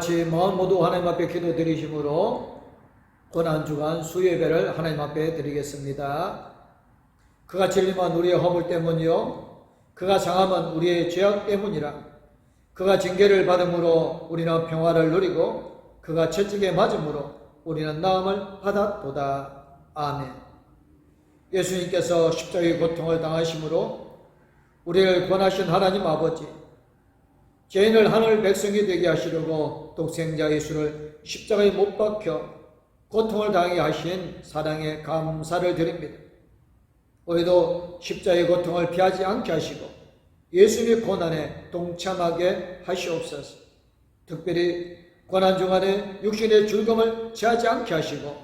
같이 마음 모두 하나님 앞에 기도 드리심으로 고난주간 수예배를 하나님 앞에 드리겠습니다. 그가 진림한 우리의 허물 때문이요 그가 상함은 우리의 죄악 때문이라. 그가 징계를 받음으로 우리는 평화를 누리고 그가 채찍에 맞음으로 우리는 나음을 받았도다. 아멘. 예수님께서 십자가의 고통을 당하심으로 우리를 구원하신 하나님 아버지, 죄인을 하늘 백성이 되게 하시려고 독생자 예수를 십자가에 못 박혀 고통을 당하게 하신 사랑에 감사를 드립니다. 우리도 십자가의 고통을 피하지 않게 하시고 예수님의 고난에 동참하게 하시옵소서. 특별히 고난 중간에 육신의 즐거움을 취하지 않게 하시고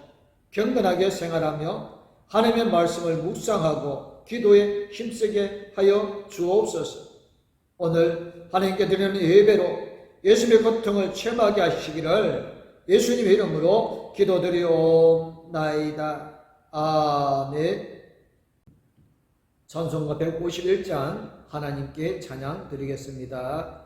경건하게 생활하며 하나님의 말씀을 묵상하고 기도에 힘쓰게 하여 주옵소서. 오늘 하나님께 드리는 예배로 예수님의 고통을 체험하게 하시기를 예수님의 이름으로 기도드리옵나이다. 아멘. 찬송가 151장 하나님께 찬양 드리겠습니다.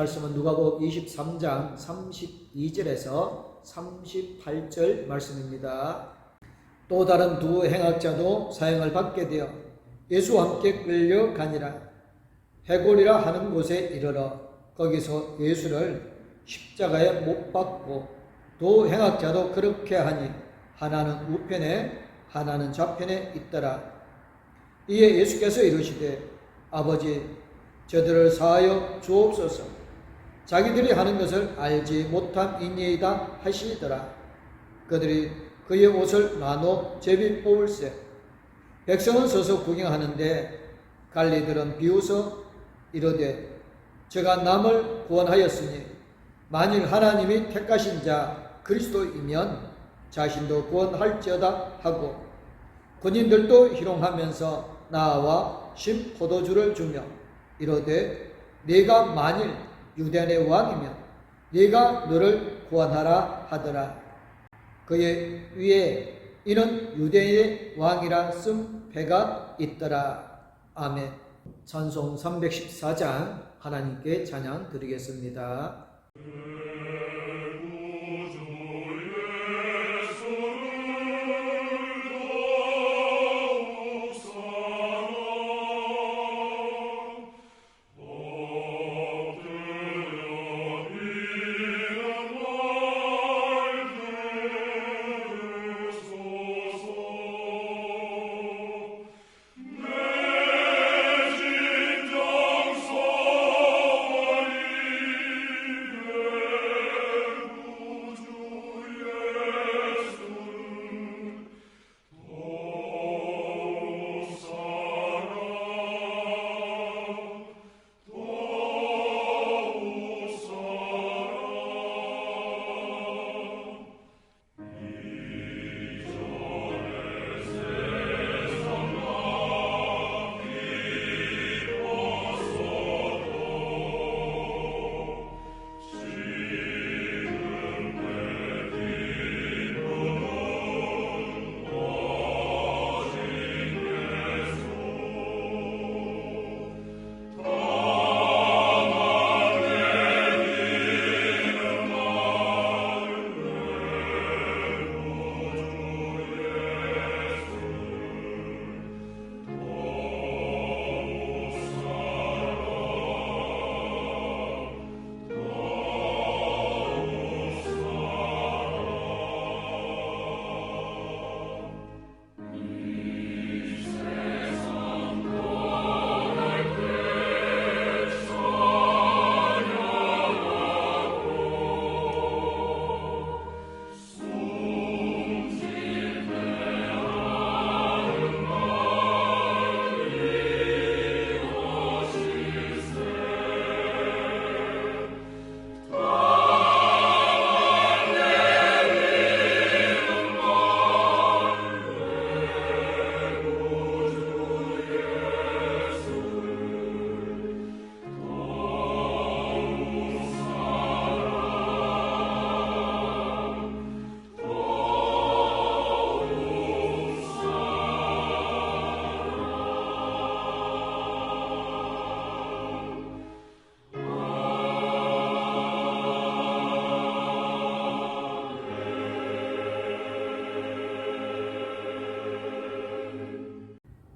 말씀은 누가복음 23장 32절에서 38절 말씀입니다. 또 다른 두 행악자도 사형을 받게 되어 예수와 함께 끌려가니라. 해골이라 하는 곳에 이르러 거기서 예수를 십자가에 못 박고 두 행악자도 그렇게 하니 하나는 우편에 하나는 좌편에 있더라. 이에 예수께서 이르시되 아버지 저들을 사하여 주옵소서. 자기들이 하는 것을 알지 못함이니이다 하시더라. 그들이 그의 옷을 나눠 제비 뽑을세. 백성은 서서 구경하는데 관리들은 비웃어 이르되 저가 남을 구원하였으니 만일 하나님이 택하신 자 그리스도이면 자신도 구원할지어다 하고 군인들도 희롱하면서 나와 신 포도주를 주며 이르되 네가 만일 유대인의 왕이면 네가 너를 구원하라 하더라. 그의 위에 이는 유대인의 왕이라 쓴 패가 있더라. 아멘. 찬송 314장 하나님께 찬양 드리겠습니다.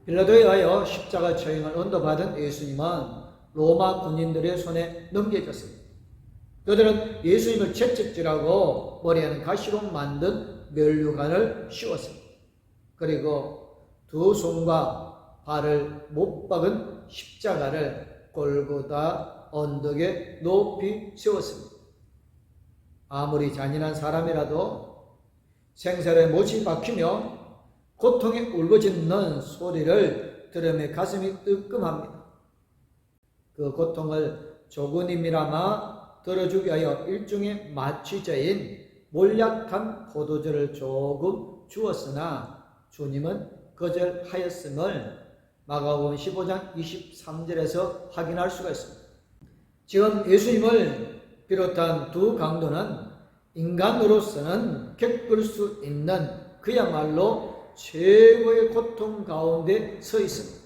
빌라도에 의하여 십자가 처형을 언도받은 예수님은 로마 군인들의 손에 넘겨졌습니다. 그들은 예수님을 채찍질하고 머리에는 가시로 만든 면류관을 씌웠습니다. 그리고 두 손과 발을 못 박은 십자가를 골고다 언덕에 높이 세웠습니다. 아무리 잔인한 사람이라도 생사에 못이 박히며 고통에 울부짖는 소리를 들으며 가슴이 뜨끔합니다. 그 고통을 조금이나마 들어주기 위하여 일종의 마취제인 몰약한 포도주를 조금 주었으나 주님은 거절하였음을 마가복음 15장 23절에서 확인할 수가 있습니다. 지금 예수님을 비롯한 두 강도는 인간으로서는 겪을 수 있는 그야말로 최고의 고통 가운데 서 있습니다.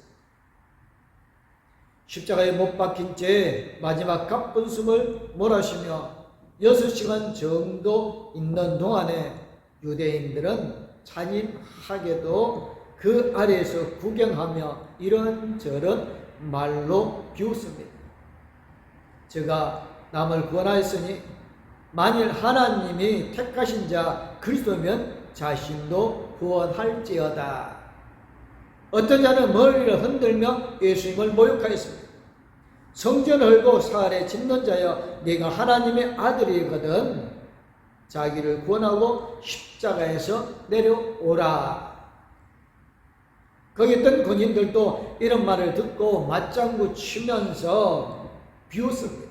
십자가에 못 박힌 채 마지막 가쁜 숨을 몰아쉬며 6시간 정도 있는 동안에 유대인들은 잔인하게도 그 아래에서 구경하며 이런저런 말로 비웃습니다. 제가 남을 구원하였으니 만일 하나님이 택하신 자 그리스도면 자신도 구원할지어다. 어떤 자는 머리를 흔들며 예수님을 모욕하였습니다. 성전을 헐고 사흘에 짓는 자여 네가 하나님의 아들이거든 자기를 구원하고 십자가에서 내려오라. 거기 있던 군인들도 이런 말을 듣고 맞장구 치면서 비웃습니다.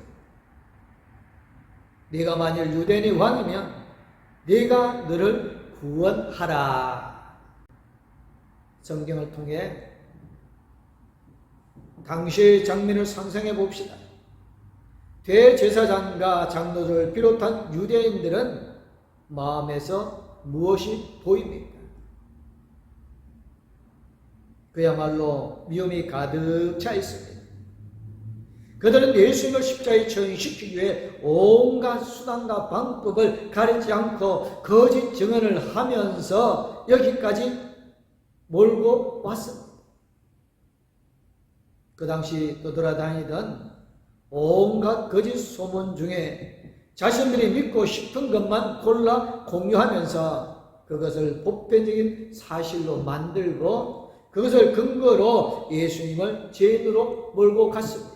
네가 만일 유대인의 왕이면 네가 너를 구원하라. 성경을 통해 당시의 장면을 상상해 봅시다. 대제사장과 장로들을 비롯한 유대인들은 마음에서 무엇이 보입니까? 그야말로 미움이 가득 차 있습니다. 그들은 예수님을 십자가에 처형시키기 위해 온갖 수단과 방법을 가리지 않고 거짓 증언을 하면서 여기까지 몰고 왔습니다. 그 당시 떠돌아다니던 온갖 거짓 소문 중에 자신들이 믿고 싶은 것만 골라 공유하면서 그것을 보편적인 사실로 만들고 그것을 근거로 예수님을 죄인으로 몰고 갔습니다.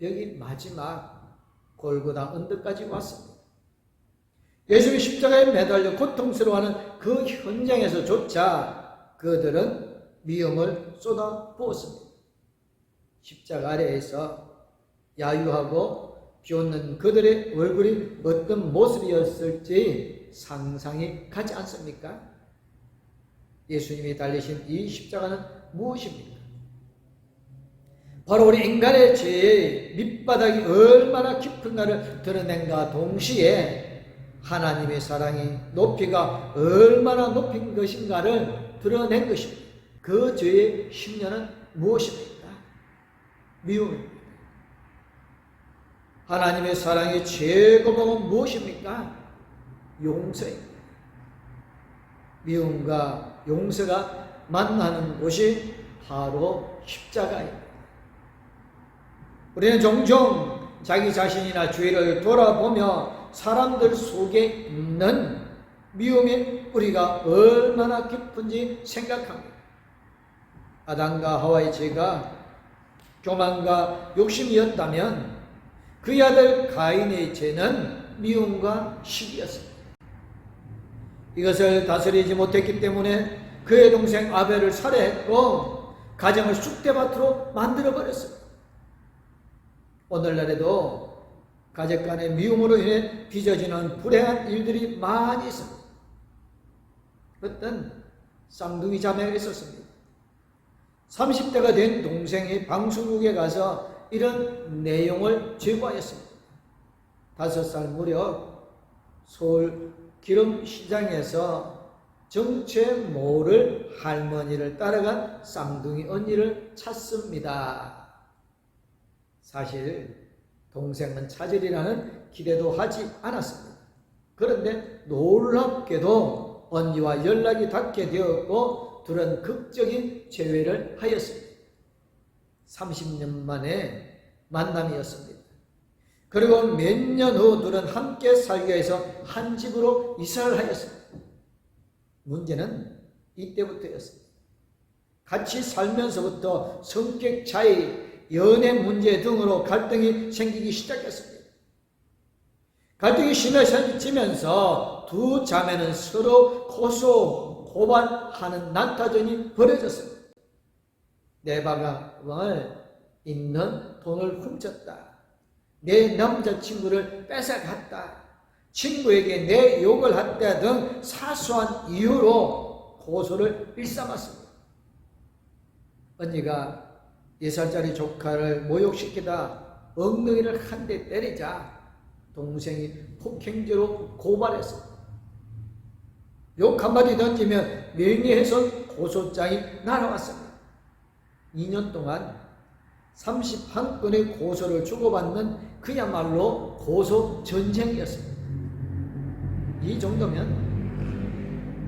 여기 마지막 골고다 언덕까지 왔습니다. 예수님이 십자가에 매달려 고통스러워하는 그 현장에서조차 그들은 미움을 쏟아부었습니다. 십자가 아래에서 야유하고 비웃는 그들의 얼굴이 어떤 모습이었을지 상상이 가지 않습니까? 예수님이 달리신 이 십자가는 무엇입니까? 바로 우리 인간의 죄의 밑바닥이 얼마나 깊은가를 드러낸과 동시에 하나님의 사랑이 높이가 얼마나 높인 것인가를 드러낸 것입니다. 그 죄의 심려는 무엇입니까? 미움입니다. 하나님의 사랑의 최고봉은 무엇입니까? 용서입니다. 미움과 용서가 만나는 곳이 바로 십자가입니다. 우리는 종종 자기 자신이나 주위를 돌아보며 사람들 속에 있는 미움의 뿌리가 얼마나 깊은지 생각합니다. 아담과 하와의 죄가 교만과 욕심이었다면 그의 아들 가인의 죄는 미움과 시기였습니다. 이것을 다스리지 못했기 때문에 그의 동생 아벨을 살해했고 가정을 쑥대밭으로 만들어버렸습니다. 오늘날에도 가족 간의 미움으로 인해 빚어지는 불행한 일들이 많이 있습니다. 어떤 쌍둥이 자매가 있었습니다. 30대가 된 동생이 방송국에 가서 이런 내용을 제보하였습니다. 5살 무렵 서울 기름시장에서 정체 모를 할머니를 따라간 쌍둥이 언니를 찾습니다. 사실 동생은 찾으리라는 기대도 하지 않았습니다. 그런데 놀랍게도 언니와 연락이 닿게 되었고 둘은 극적인 재회를 하였습니다. 30년 만에 만남이었습니다. 그리고 몇 년 후 둘은 함께 살기 위해서 한 집으로 이사를 하였습니다. 문제는 이때부터였습니다. 같이 살면서부터 성격 차이, 연애 문제 등으로 갈등이 생기기 시작했습니다. 갈등이 심해지면서 두 자매는 서로 고소, 고발하는 난타전이 벌어졌습니다. 내 가방을 있는 돈을 훔쳤다. 내 남자친구를 뺏어갔다. 친구에게 내 욕을 했다 등 사소한 이유로 고소를 일삼았습니다. 언니가 4살짜리 조카를 모욕시키다 엉덩이를 한 대 때리자 동생이 폭행죄로 고발했습니다. 욕 한마디 던지면 명예훼손 고소장이 날아왔습니다. 2년 동안 31건의 고소를 주고받는 그야말로 고소 전쟁이었습니다. 이 정도면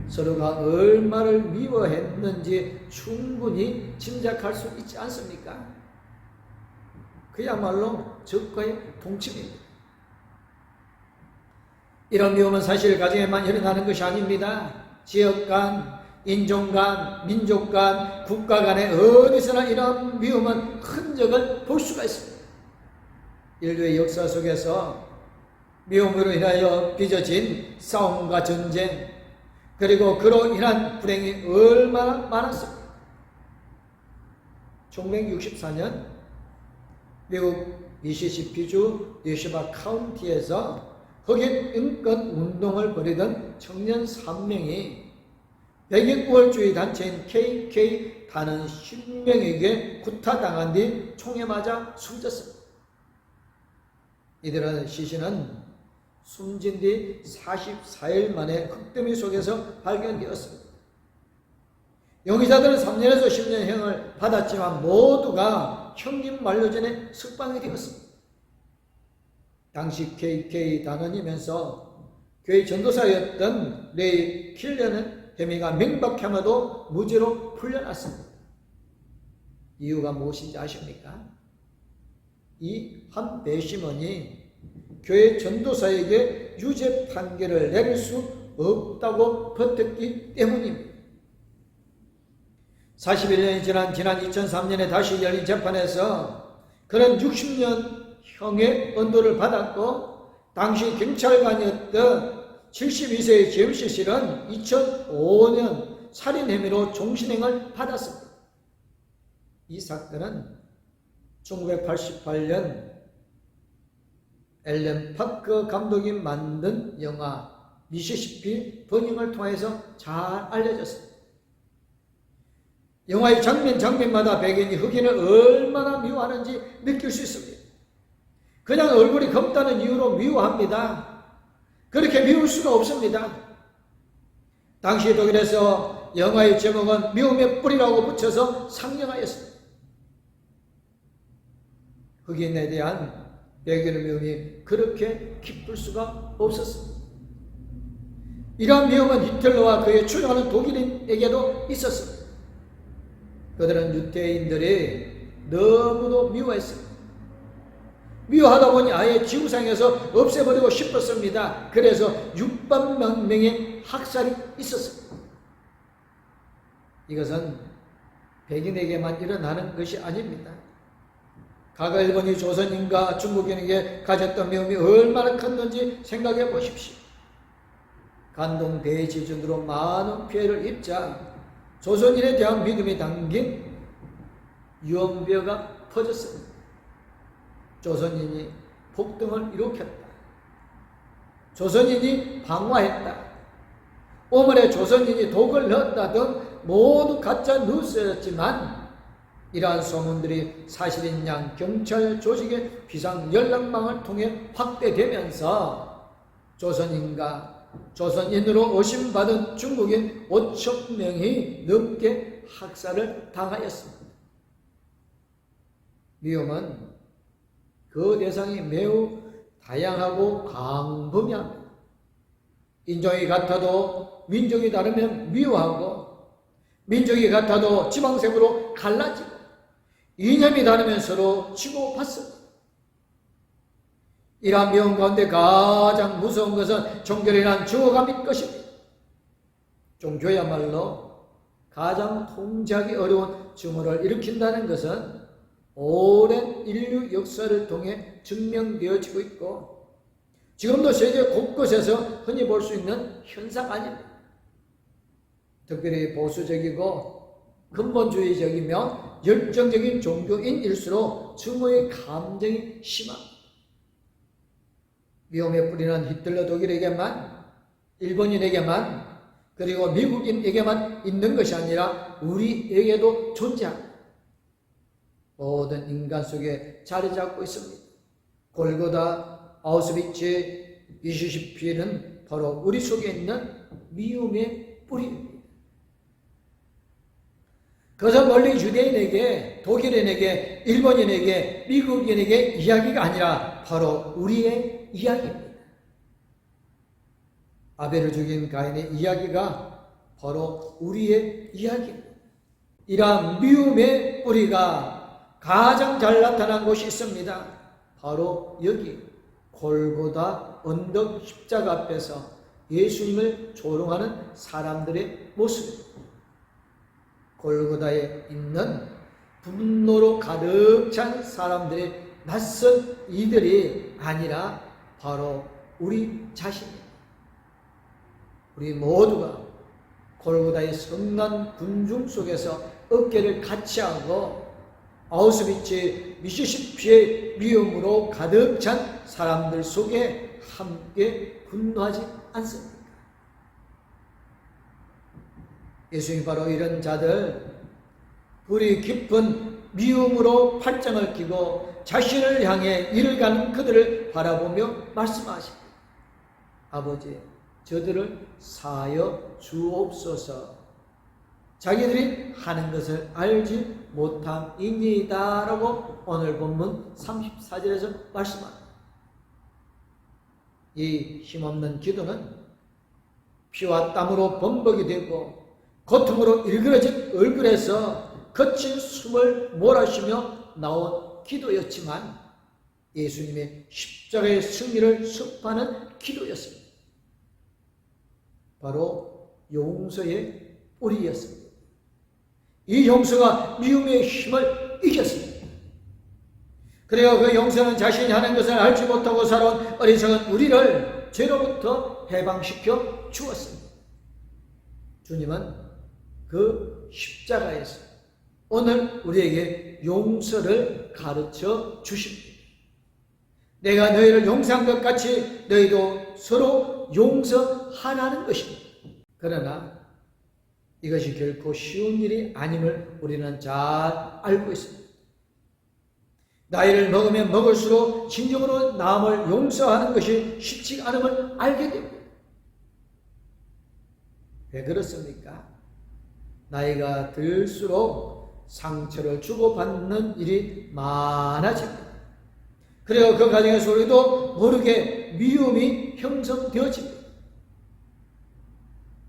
서로가 얼마를 미워했는지 충분히 짐작할 수 있지 않습니까? 그야말로 적과의 동침입니다. 이런 미움은 사실 가정에만 일어나는 것이 아닙니다. 지역 간, 인종 간, 민족 간, 국가 간에 어디서나 이런 미움은 흔적을 볼 수가 있습니다. 인류의 역사 속에서 미움으로 인하여 빚어진 싸움과 전쟁, 그리고 그로 인한 불행이 얼마나 많았습니까? 1964년 미국 미시시피주 뉴셔바 카운티에서 흑인 인권 운동을 벌이던 청년 3명이 백인 우월주의 단체인 KK 단원 10명에게 구타당한 뒤 총에 맞아 숨졌습니다. 이들은 시신은 숨진 뒤 44일 만에 흙더미 속에서 발견되었습니다. 용의자들은 3년에서 10년형을 받았지만 모두가 형기 만료 전에 석방이 되었습니다. 당시 KK 단원이면서 교회 전도사였던 레이 킬러는 혐의가 명백함에도 무죄로 풀려났습니다. 이유가 무엇인지 아십니까? 이 한 배심원이 교회 전도사에게 유죄 판결을 내릴 수 없다고 버텼기 때문입니다. 41년이 지난 2003년에 다시 열린 재판에서 그는 60년형의 언도를 받았고, 당시 경찰관이었던 72세의 제임스 실은 2005년 살인 혐의로 종신형을 받았습니다. 이 사건은 1988년 앨런 파커 감독이 만든 영화 미시시피 버닝을 통해서 잘 알려졌습니다. 영화의 장면마다 백인이 흑인을 얼마나 미워하는지 느낄 수 있습니다. 그냥 얼굴이 검다는 이유로 미워합니다. 그렇게 미울 수가 없습니다. 당시 독일에서 영화의 제목은 미움의 뿌리라고 붙여서 상영하였습니다. 흑인에 대한 백인의 미움이 그렇게 기쁠 수가 없었습니다. 이러한 미움은 히틀러와 그의 추종하는 독일인에게도 있었습니다. 그들은 유대인들이 너무도 미워했습니다. 미워하다 보니 아예 지구상에서 없애버리고 싶었습니다. 그래서 600만 명의 학살이 있었습니다. 이것은 백인에게만 일어나는 것이 아닙니다. 과거 일본이 조선인과 중국인에게 가졌던 미움이 얼마나 컸는지 생각해 보십시오. 간동 대지진으로 많은 피해를 입자 조선인에 대한 믿음이 담긴 유언비어가 퍼졌습니다. 조선인이 폭동을 일으켰다. 조선인이 방화했다. 오물에 조선인이 독을 넣었다 등 모두 가짜 뉴스였지만, 이러한 소문들이 사실인 양 경찰 조직의 비상 연락망을 통해 확대되면서 조선인과 조선인으로 의심받은 중국인 5천 명이 넘게 학살을 당하였습니다. 미움은 그 대상이 매우 다양하고 광범위합니다. 인종이 같아도 민족이 다르면 미워하고, 민족이 같아도 지방색으로 갈라지고 이념이 다르면 서로 치고받습니다. 이러한 미움 가운데 가장 무서운 것은 종교이란 죽어감일 것입니다. 종교야말로 가장 통제하기 어려운 증오를 일으킨다는 것은 오랜 인류 역사를 통해 증명되어지고 있고 지금도 세계 곳곳에서 흔히 볼 수 있는 현상 아닙니다. 특별히 보수적이고 근본주의적이며 열정적인 종교인일수록 증오의 감정이 심합니다. 미움의 뿌리는 히틀러 독일에게만, 일본인에게만, 그리고 미국인에게만 있는 것이 아니라 우리에게도 존재합니다. 모든 인간 속에 자리 잡고 있습니다. 골고다, 아우슈비츠, 미시시피는 바로 우리 속에 있는 미움의 뿌리입니다. 그것은 멀리 유대인에게, 독일인에게, 일본인에게, 미국인에게 이야기가 아니라 바로 우리의 이야기입니다. 아벨을 죽인 가인의 이야기가 바로 우리의 이야기입니다. 이러한 미움의 뿌리가 가장 잘 나타난 곳이 있습니다. 바로 여기 골고다 언덕 십자가 앞에서 예수님을 조롱하는 사람들의 모습입니다. 골고다에 있는 분노로 가득 찬 사람들의 낯선 이들이 아니라 바로 우리 자신입니다. 우리 모두가 골고다의 성난 군중 속에서 어깨를 같이 하고 아우슈비츠, 미시시피의 미움으로 가득 찬 사람들 속에 함께 분노하지 않습니까? 예수님이 바로 이런 자들, 불이 깊은 미움으로 팔짱을 끼고 자신을 향해 이를 가는 그들을 바라보며 말씀하십니다. 아버지, 저들을 사하여 주옵소서. 자기들이 하는 것을 알지 못함이니이다 라고 오늘 본문 34절에서 말씀합니다. 이 힘없는 기도는 피와 땀으로 범벅이 되고 고통으로 일그러진 얼굴에서 거친 숨을 몰아쉬며 나온 기도였지만 예수님의 십자가의 승리를 선포하는 기도였습니다. 바로 용서의 뿌리였습니다. 이 용서가 미움의 힘을 이겼습니다. 그리고 그 용서는 자신이 하는 것을 알지 못하고 살아온 어리석은 우리를 죄로부터 해방시켜 주었습니다. 주님은 그 십자가에서 오늘 우리에게 용서를 가르쳐 주십니다. 내가 너희를 용서한 것 같이 너희도 서로 용서하라는 것입니다. 그러나 이것이 결코 쉬운 일이 아님을 우리는 잘 알고 있습니다. 나이를 먹으면 먹을수록 진정으로 남을 용서하는 것이 쉽지 않음을 알게 됩니다. 왜 그렇습니까? 나이가 들수록 상처를 주고받는 일이 많아집니다. 그리고 그 과정에서 우리도 모르게 미움이 형성되어집니다.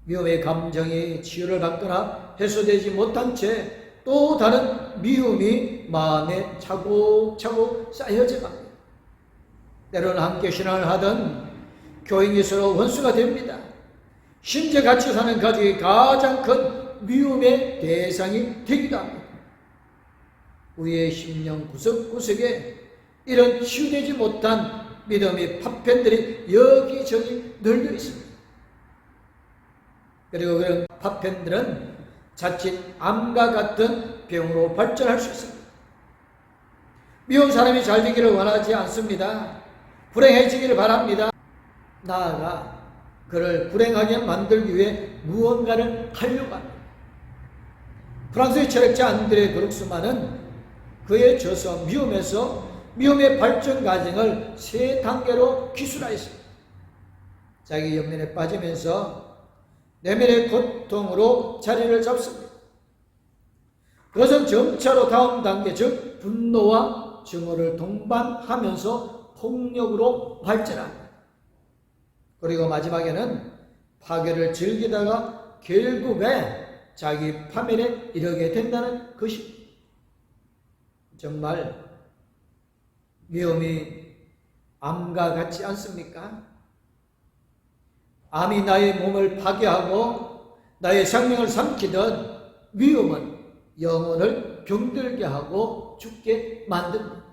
미움의 감정이 치유를 받거나 해소되지 못한 채 또 다른 미움이 마음에 차곡차곡 쌓여져 갑니다. 때로는 함께 신앙을 하던 교인이 서로 원수가 됩니다. 심지어 같이 사는 가족이 가장 큰 미움의 대상이 되기도 합니다. 우리의 심령 구석구석에 이런 치유되지 못한 믿음의 파편들이 여기저기 널려 있습니다. 그리고 그런 파편들은 자칫 암과 같은 병으로 발전할 수 있습니다. 미운 사람이 잘 되기를 원하지 않습니다. 불행해지기를 바랍니다. 나아가 그를 불행하게 만들기 위해 무언가를 하려고 합니다. 프랑스의 철학자 안드레 브룩스만은 그의 저서 미움에서 미움의 발전 과정을 3단계로 기술하였습니다. 자기 연민에 빠지면서 내면의 고통으로 자리를 잡습니다. 그것은 점차로 다음 단계, 즉 분노와 증오를 동반하면서 폭력으로 발전합니다. 그리고 마지막에는 파괴를 즐기다가 결국에 자기 파멸에 이르게 된다는 것입니다. 정말 위험이 암과 같지 않습니까? 암이 나의 몸을 파괴하고 나의 생명을 삼키던 위험은 영혼을 병들게 하고 죽게 만듭니다.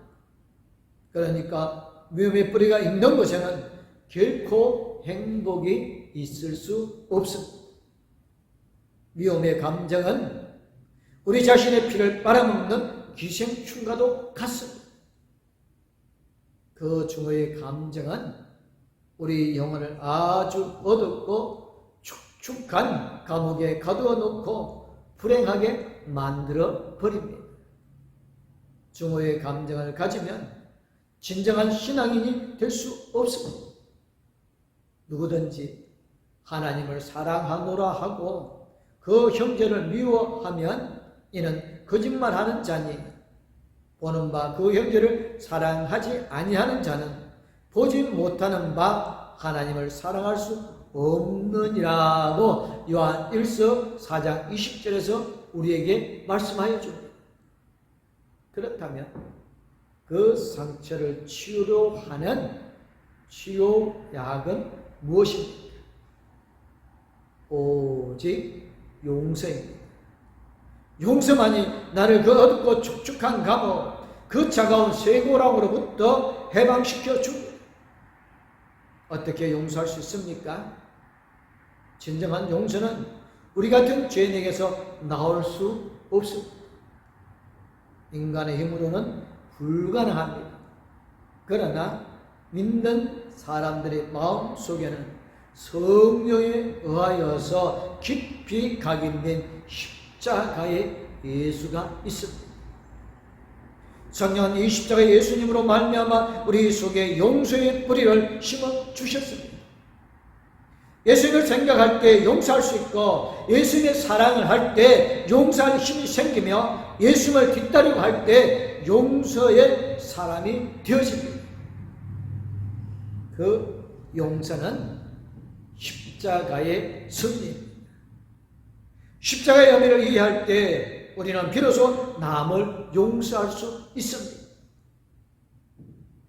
그러니까 위험의 뿌리가 있는 곳에는 결코 행복이 있을 수 없습니다. 위험의 감정은 우리 자신의 피를 빨아먹는 기생충과도 같습니다. 그 증오의 감정은 우리 영혼을 아주 어둡고 축축한 감옥에 가두어 놓고 불행하게 만들어 버립니다. 증오의 감정을 가지면 진정한 신앙인이 될 수 없습니다. 누구든지 하나님을 사랑하노라 하고 그 형제를 미워하면 이는 거짓말하는 자니 보는 바 그 형제를 사랑하지 아니하는 자는 보지 못하는 바 하나님을 사랑할 수 없느니라고 요한 1서 4장 20절에서 우리에게 말씀하여 줍니다. 그렇다면 그 상처를 치유로 하는 치료약은 무엇입니까? 오직 용서입니다. 용서만이 나를 그 어둡고 축축한 감옥, 그 차가운 쇠고랑으로부터 해방시켜 줍니다. 어떻게 용서할 수 있습니까? 진정한 용서는 우리 같은 죄인에게서 나올 수 없습니다. 인간의 힘으로는 불가능합니다. 그러나 믿는 사람들의 마음 속에는 성령에 의하여서 깊이 각인된 십자가의 예수가 있습니다. 성령은 이 십자가의 예수님으로 말미암아 우리 속에 용서의 뿌리를 심어 주셨습니다. 예수님을 생각할 때 용서할 수 있고 예수님의 사랑을 할 때 용서할 힘이 생기며 예수님을 뒤따르고 할 때 용서의 사람이 되어집니다. 그 용서는 십자가의 승리입니다. 십자가의 의미를 이해할 때 우리는 비로소 남을 용서할 수 있습니다.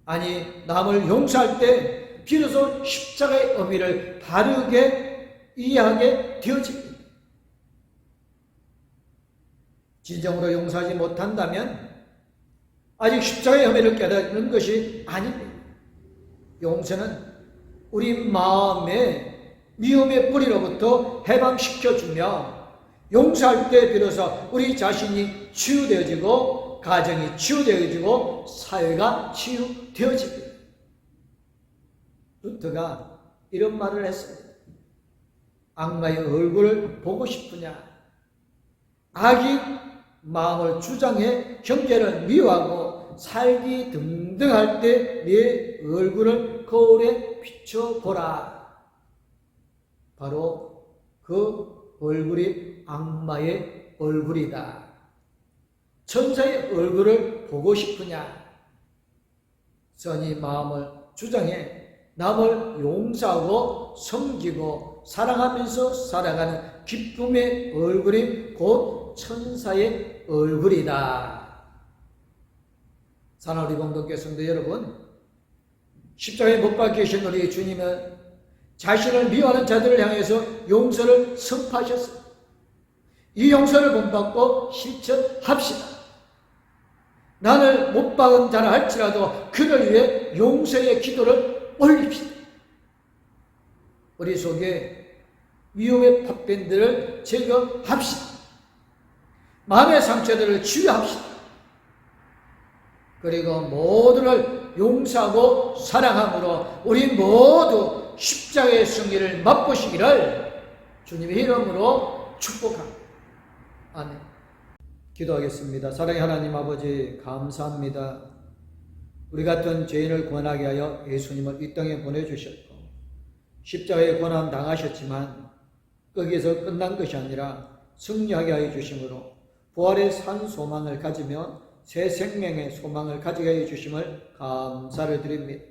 아니, 남을 용서할 때 비로소 십자가의 의미를 바르게 이해하게 되어집니다. 진정으로 용서하지 못한다면 아직 십자가의 의미를 깨닫는 것이 아닙니다. 용서는 우리 마음의 미움의 뿌리로부터 해방시켜주며 용서할 때 비로소 우리 자신이 치유되어지고 가정이 치유되어지고 사회가 치유되어집니다. 루터가 이런 말을 했습니다. 악마의 얼굴을 보고 싶으냐? 악이 마음을 주장해 형제를 미워하고 살기 등등할 때 네 얼굴을 거울에 비춰보라. 바로 그 얼굴이 악마의 얼굴이다. 천사의 얼굴을 보고 싶으냐? 선이 마음을 주장해 남을 용서하고 섬기고 사랑하면서 살아가는 기쁨의 얼굴이 곧 천사의 얼굴이다. 사랑하는 우리 공동교 성도 여러분, 십자가에 못 박히신 우리 주님은 자신을 미워하는 자들을 향해서 용서를 선포하셨습니다. 이 용서를 본받고 실천합시다. 나를 못 박은 자라 할지라도 그를 위해 용서의 기도를 올립시다. 우리 속에 위험의 파편들을 제거합시다. 마음의 상처들을 치유합시다. 그리고 모두를 용서하고 사랑함으로 우리 모두 십자가의 승리를 맛보시기를 주님의 이름으로 축복합니다. 아멘. 기도하겠습니다. 사랑의 하나님 아버지, 감사합니다. 우리 같은 죄인을 구원하게 하여 예수님을 이 땅에 보내주셨고 십자가에 고난 당하셨지만 거기에서 끝난 것이 아니라 승리하게 하여 주심으로 부활의 산 소망을 가지며 새 생명의 소망을 가지게 해 주심을 감사를 드립니다.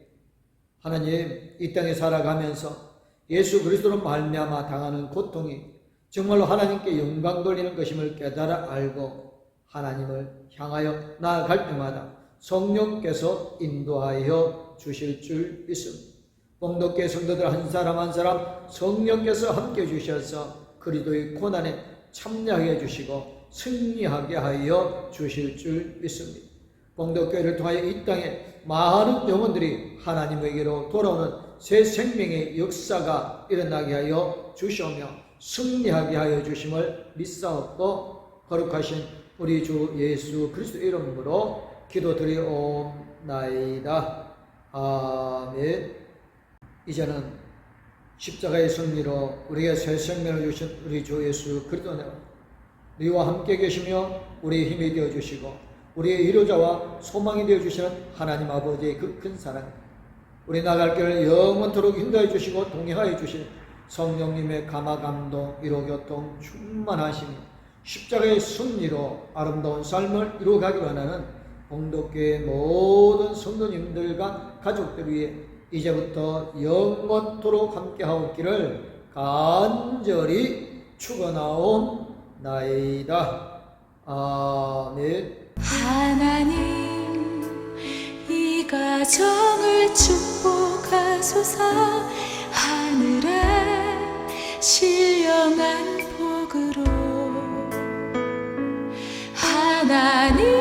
하나님, 이 땅에 살아가면서 예수 그리스도로 말미암아 당하는 고통이 정말로 하나님께 영광 돌리는 것임을 깨달아 알고 하나님을 향하여 나아갈 때마다 성령께서 인도하여 주실 줄 믿습니다. 봉독계 성도들 한 사람 한 사람 성령께서 함께 주셔서 그리스도의 고난에 참여하게 해주시고 승리하게 하여 주실 줄 믿습니다. 봉독교회를 통하여 이 땅에 많은 영혼들이 하나님에게로 돌아오는 새 생명의 역사가 일어나게 하여 주시오며 승리하게 하여 주심을 믿사옵고 거룩하신 우리 주 예수 그리스도 이름으로 기도드리옵나이다. 아멘. 이제는 십자가의 승리로 우리에게 새 생명을 주신 우리 주 예수 그리스도는 우리와 함께 계시며 우리의 힘이 되어주시고 우리의 위로자와 소망이 되어주시는 하나님 아버지의 그 큰 사랑, 우리 나갈 길을 영원토록 인도해 주시고 동행하여 주실 성령님의 감화 감동 위로 교통 충만하심이 십자가의 승리로 아름다운 삶을 이루어가기 원하는 봉독교의 모든 성도님들과 가족들 위해 이제부터 영원토록 함께하옵기를 간절히 축원하옵나이다. 아멘. 하나님 이 가정을 축복하소서. 하늘에 신령한 복으로 하나님